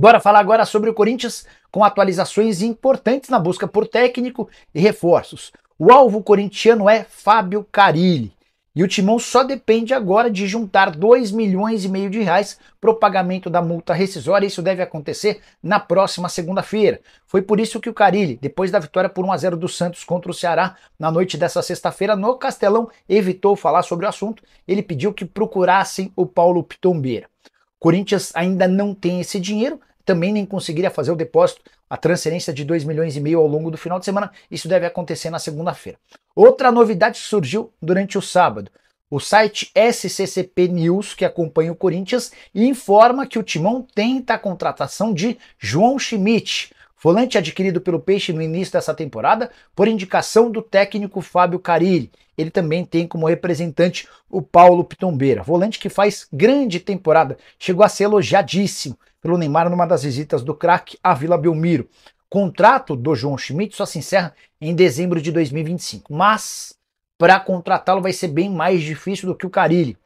Bora falar agora sobre o Corinthians com atualizações importantes na busca por técnico e reforços. O alvo corintiano é Fábio Carille. E o Timão só depende agora de juntar 2,5 milhões de reais para o pagamento da multa rescisória. Isso deve acontecer na próxima segunda-feira. Foi por isso que o Carille, depois da vitória por 1-0 do Santos contra o Ceará na noite dessa sexta-feira no Castelão, evitou falar sobre o assunto. Ele pediu que procurassem o Paulo Pitombeira. Corinthians ainda não tem esse dinheiro, também nem conseguiria fazer o depósito, a transferência de 2,5 milhões ao longo do final de semana. Isso deve acontecer na segunda-feira. Outra novidade surgiu durante o sábado. O site SCCP News, que acompanha o Corinthians, informa que o Timão tenta a contratação de João Schmidt, volante adquirido pelo Peixe no início dessa temporada, por indicação do técnico Fábio Carille. Ele também tem como representante o Paulo Pitombeira, volante que faz grande temporada, chegou a ser elogiadíssimo pelo Neymar numa das visitas do craque à Vila Belmiro. O contrato do João Schmidt só se encerra em dezembro de 2025, mas para contratá-lo vai ser bem mais difícil do que o Carille.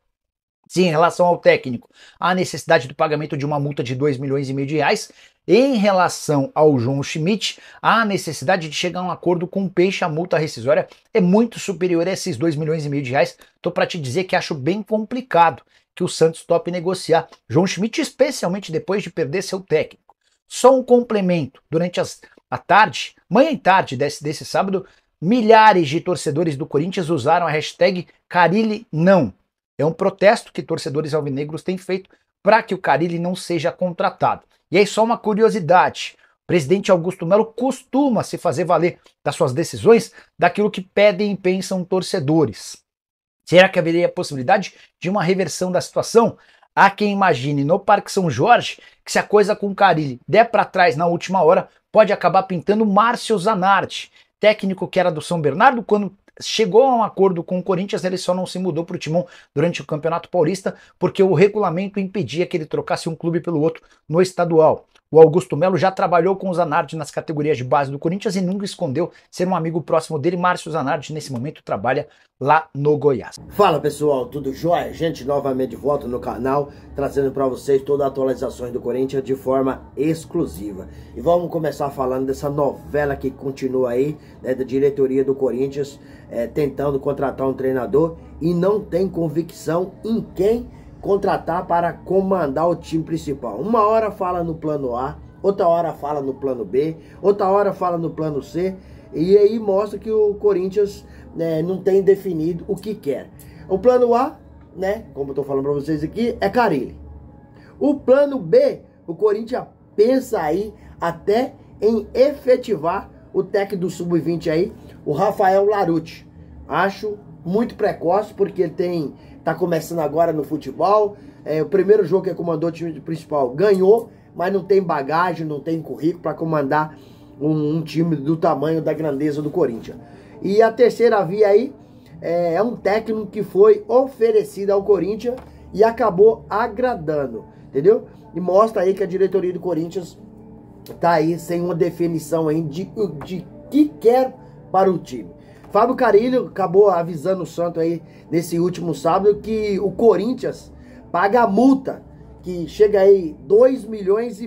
Sim, em relação ao técnico, há necessidade do pagamento de uma multa de 2,5 milhões de reais. Em relação ao João Schmidt, há necessidade de chegar a um acordo com o Peixe. A multa rescisória é muito superior a esses 2,5 milhões de reais. Estou para te dizer que acho bem complicado que o Santos tope negociar João Schmidt, especialmente depois de perder seu técnico. Só um complemento, durante a tarde, manhã e tarde desse sábado, milhares de torcedores do Corinthians usaram a hashtag Carille não. É um protesto que torcedores alvinegros têm feito para que o Carille não seja contratado. E aí só uma curiosidade, o presidente Augusto Melo costuma se fazer valer das suas decisões daquilo que pedem e pensam torcedores. Será que haveria a possibilidade de uma reversão da situação? Há quem imagine no Parque São Jorge que se a coisa com o Carille der para trás na última hora, pode acabar pintando Márcio Zanardi, técnico que era do São Bernardo. Quando chegou a um acordo com o Corinthians, ele só não se mudou para o Timão durante o Campeonato Paulista, porque o regulamento impedia que ele trocasse um clube pelo outro no estadual. O Augusto Melo já trabalhou com o Zanardi nas categorias de base do Corinthians e nunca escondeu ser um amigo próximo dele. Márcio Zanardi, nesse momento, trabalha lá no Goiás. Fala pessoal, tudo jóia? Gente, novamente de volta no canal, trazendo para vocês todas as atualizações do Corinthians de forma exclusiva. E vamos começar falando dessa novela que continua aí, né, da diretoria do Corinthians, tentando contratar um treinador e não tem convicção em quem contratar para comandar o time principal. Uma hora fala no plano A, outra hora fala no plano B, outra hora fala no plano C, e aí mostra que o Corinthians, né, não tem definido o que quer. O plano A, né, como eu tô falando para vocês aqui, é Carille. O plano B, o Corinthians pensa aí até em efetivar o técnico do Sub-20 aí, o Rafael Larucci. Acho muito precoce, porque ele tá começando agora no futebol. O primeiro jogo que ele comandou o time principal ganhou, mas não tem bagagem, não tem currículo para comandar um time do tamanho, da grandeza do Corinthians. E a terceira via aí é um técnico que foi oferecido ao Corinthians e acabou agradando, entendeu? E mostra aí que a diretoria do Corinthians tá aí sem uma definição aí de que quer para o time. Fábio Carille acabou avisando o Santos aí nesse último sábado que o Corinthians paga a multa, que chega aí 2,5 milhões.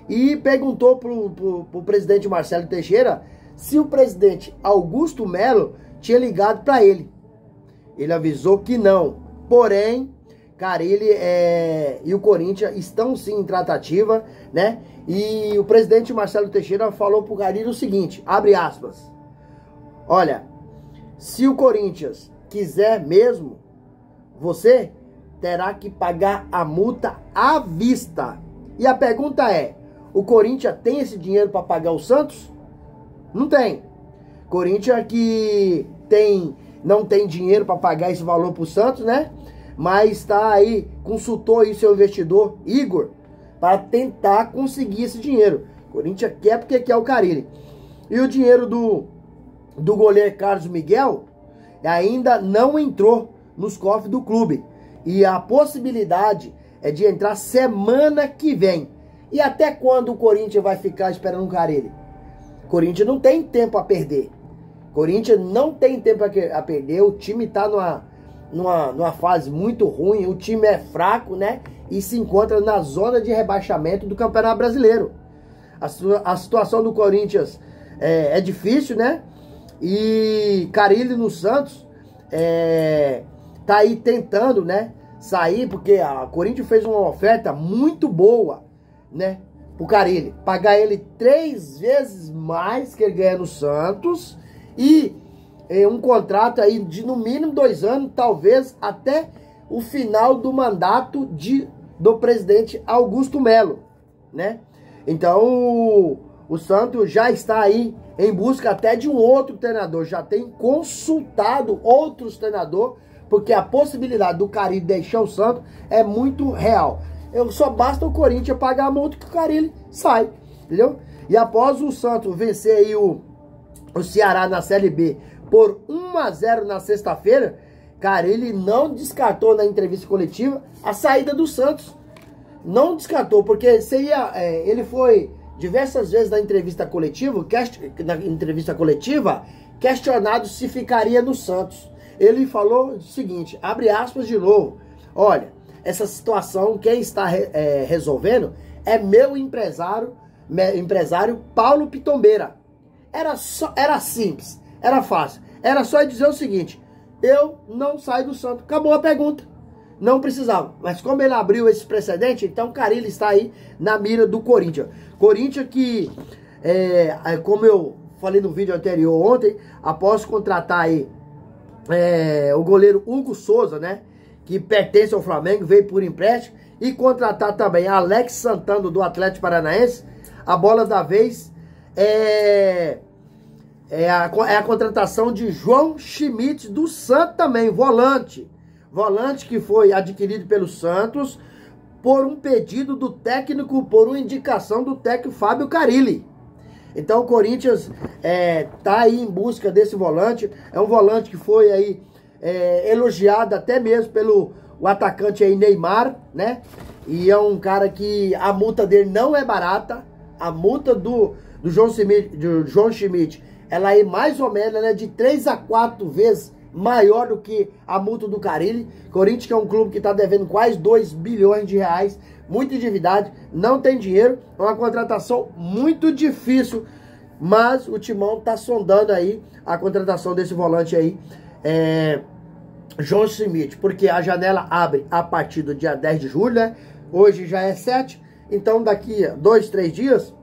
E perguntou pro presidente Marcelo Teixeira se o presidente Augusto Melo tinha ligado para ele. Ele avisou que não. Porém, Carille e o Corinthians estão sim em tratativa, né? E o presidente Marcelo Teixeira falou pro Carille o seguinte, abre aspas: olha, se o Corinthians quiser mesmo, você terá que pagar a multa à vista. E a pergunta é, o Corinthians tem esse dinheiro para pagar o Santos? Não tem. Corinthians que não tem dinheiro para pagar esse valor para o Santos, né? Mas está aí, consultou aí seu investidor, Igor, para tentar conseguir esse dinheiro. Corinthians quer porque quer o Carille. E o dinheiro do goleiro Carlos Miguel ainda não entrou nos cofres do clube. E a possibilidade é de entrar semana que vem. E até quando o Corinthians vai ficar esperando o Carille? O Corinthians não tem tempo a perder. O Corinthians não tem tempo a perder. O time está numa fase muito ruim. O time é fraco, né? e se encontra na zona de rebaixamento do Campeonato Brasileiro. A situação do Corinthians é difícil, né? E Carille no Santos tá aí tentando, né, sair, porque a Corinthians fez uma oferta muito boa, né, pro Carille. Pagar ele 3 vezes mais que ele ganha no Santos e um contrato aí de no mínimo 2 anos, talvez até o final do mandato do presidente Augusto Melo, né? Então o Santos já está aí em busca até de um outro treinador, já tem consultado outros treinadores, porque a possibilidade do Carille deixar o Santos é muito real. Só basta o Corinthians pagar a multa que o Carille sai, entendeu? E após o Santos vencer aí o Ceará na Série B por 1-0 na sexta-feira, Carille não descartou na entrevista coletiva a saída do Santos. Não descartou, porque ele foi diversas vezes na entrevista coletiva, questionado se ficaria no Santos. Ele falou o seguinte, abre aspas de novo: olha, essa situação quem está resolvendo é meu empresário Paulo Pitombeira. Era simples, era fácil. Era só dizer o seguinte: eu não saio do Santos. Acabou a pergunta. Não precisava. Mas como ele abriu esse precedente, então Carille está aí na mira do Corinthians. Corinthians que, como eu falei no vídeo anterior ontem, após contratar aí o goleiro Hugo Souza, né, que pertence ao Flamengo, veio por empréstimo, e contratar também Alex Santana do Atlético Paranaense, a bola da vez é a contratação de João Schmidt do Santos também, volante que foi adquirido pelo Santos por um pedido do técnico, por uma indicação do técnico Fábio Carille. Então o Corinthians tá aí em busca desse volante. É um volante que foi aí elogiado até mesmo pelo atacante aí Neymar, né? E é um cara que a multa dele não é barata. A multa do João Schmidt, ela é mais ou menos, né, de 3 a 4 vezes maior do que a multa do Carille. Corinthians, que é um clube que está devendo quase 2 bilhões de reais, muita endividado, não tem dinheiro, é uma contratação muito difícil, mas o Timão está sondando aí a contratação desse volante aí, João Schmidt, porque a janela abre a partir do dia 10 de julho, né? Hoje já é 7, então daqui a 2, 3 dias,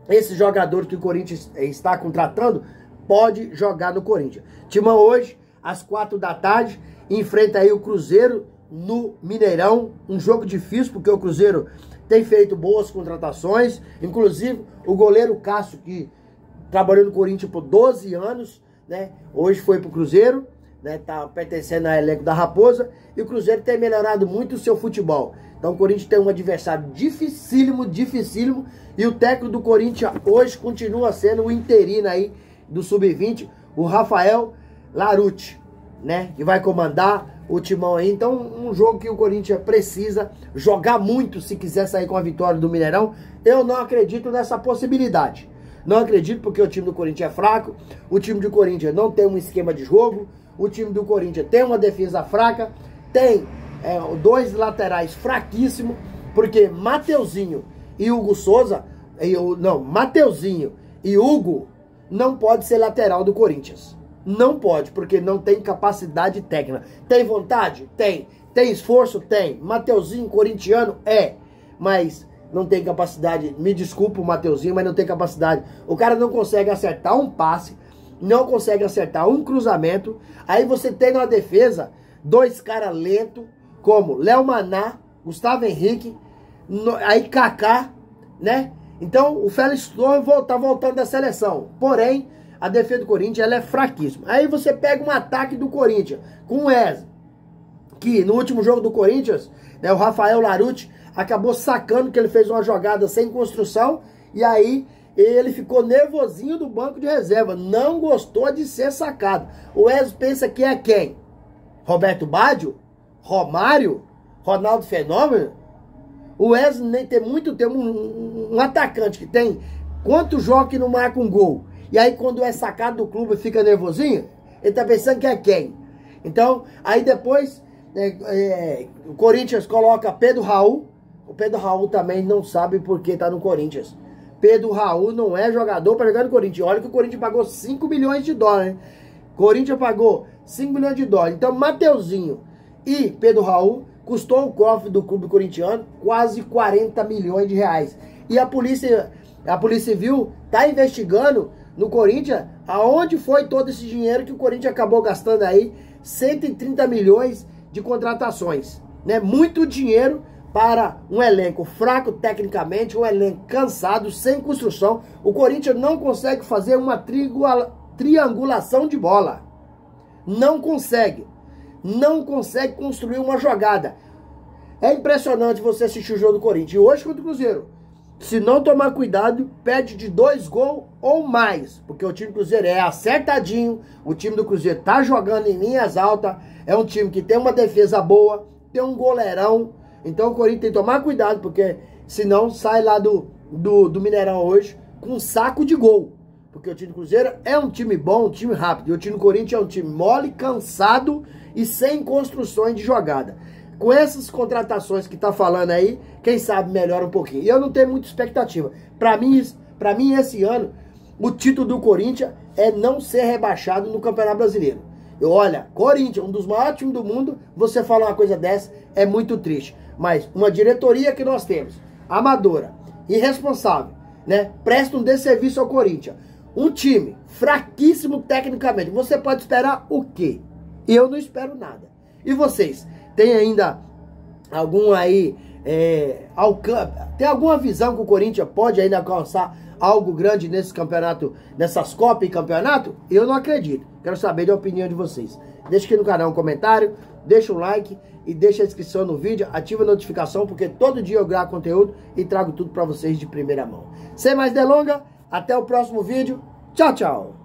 esse jogador que o Corinthians está contratando pode jogar no Corinthians. Timão hoje, às 4 da tarde, enfrenta aí o Cruzeiro no Mineirão. Um jogo difícil, porque o Cruzeiro tem feito boas contratações. Inclusive, o goleiro Cássio, que trabalhou no Corinthians por 12 anos, né? Hoje foi pro Cruzeiro, né? Tá pertencendo ao elenco da Raposa. E o Cruzeiro tem melhorado muito o seu futebol. Então o Corinthians tem um adversário dificílimo. E o técnico do Corinthians hoje continua sendo o interino aí do Sub-20, o Rafael Larucci, né? Que vai comandar o Timão aí. Então, um jogo que o Corinthians precisa jogar muito se quiser sair com a vitória do Mineirão. Eu não acredito nessa possibilidade. Não acredito, porque o time do Corinthians é fraco. O time do Corinthians não tem um esquema de jogo. O time do Corinthians tem uma defesa fraca. Tem 2 laterais fraquíssimos. Porque Mateuzinho e Hugo Souza... Mateuzinho e Hugo não pode ser lateral do Corinthians. Não pode, porque não tem capacidade técnica. Tem vontade? Tem. Tem esforço? Tem. Mateuzinho, corintiano? Mas não tem capacidade. Me desculpa o Mateuzinho, mas não tem capacidade. O cara não consegue acertar um passe, não consegue acertar um cruzamento. Aí você tem na defesa 2 caras lentos, como Léo Maná, Gustavo Henrique, aí Kaká, né? Então o Félix Torres tá voltando da seleção. Porém, a defesa do Corinthians ela é fraquíssima. Aí você pega um ataque do Corinthians com o Wesley, que no último jogo do Corinthians, né, o Rafael Larucci acabou sacando que ele fez uma jogada sem construção. E aí ele ficou nervosinho do banco de reserva. Não gostou de ser sacado. O Wesley pensa que é quem? Roberto Baggio? Romário? Ronaldo Fenômeno? O Wesley nem tem muito tempo. Um atacante que tem quantos jogos que não marca um gol? E aí quando é sacado do clube fica nervosinho? Ele tá pensando que é quem? Então, aí depois O Corinthians coloca Pedro Raul. O Pedro Raul também não sabe por que tá no Corinthians. Pedro Raul não é jogador para jogar no Corinthians. Olha que o Corinthians pagou 5 milhões de dólares. O Corinthians pagou 5 milhões de dólares. Então, Mateuzinho e Pedro Raul custou o cofre do clube corintiano quase 40 milhões de reais. E a Polícia Civil tá investigando no Corinthians aonde foi todo esse dinheiro que o Corinthians acabou gastando aí, 130 milhões de contratações, né? Muito dinheiro para um elenco fraco tecnicamente, um elenco cansado, sem construção. O Corinthians não consegue fazer uma triangulação de bola. Não consegue. Não consegue construir uma jogada. É impressionante você assistir o jogo do Corinthians. E hoje contra o Cruzeiro, se não tomar cuidado, perde de 2 gols ou mais. Porque o time do Cruzeiro é acertadinho. O time do Cruzeiro tá jogando em linhas altas. É um time que tem uma defesa boa, tem um goleirão. Então o Corinthians tem que tomar cuidado, porque senão sai lá do Mineirão hoje com um saco de gol. Porque o time do Cruzeiro é um time bom, um time rápido. E o time do Corinthians é um time mole, cansado e sem construções de jogada. Com essas contratações que tá falando aí, quem sabe melhora um pouquinho. E eu não tenho muita expectativa. Pra mim, esse ano, o título do Corinthians é não ser rebaixado no Campeonato Brasileiro. Olha, Corinthians, um dos maiores times do mundo, você falar uma coisa dessa é muito triste. Mas uma diretoria que nós temos, amadora, irresponsável, né? Presta um desserviço ao Corinthians. Um time fraquíssimo tecnicamente. Você pode esperar o quê? Eu não espero nada. E vocês? Tem ainda algum aí... tem alguma visão que o Corinthians pode ainda alcançar algo grande nesse campeonato, nessas Copas e campeonato? Eu não acredito. Quero saber da opinião de vocês. Deixa aqui no canal um comentário, deixa um like e deixa a inscrição no vídeo, ativa a notificação, porque todo dia eu gravo conteúdo e trago tudo pra vocês de primeira mão. Sem mais delongas, até o próximo vídeo. Tchau, tchau!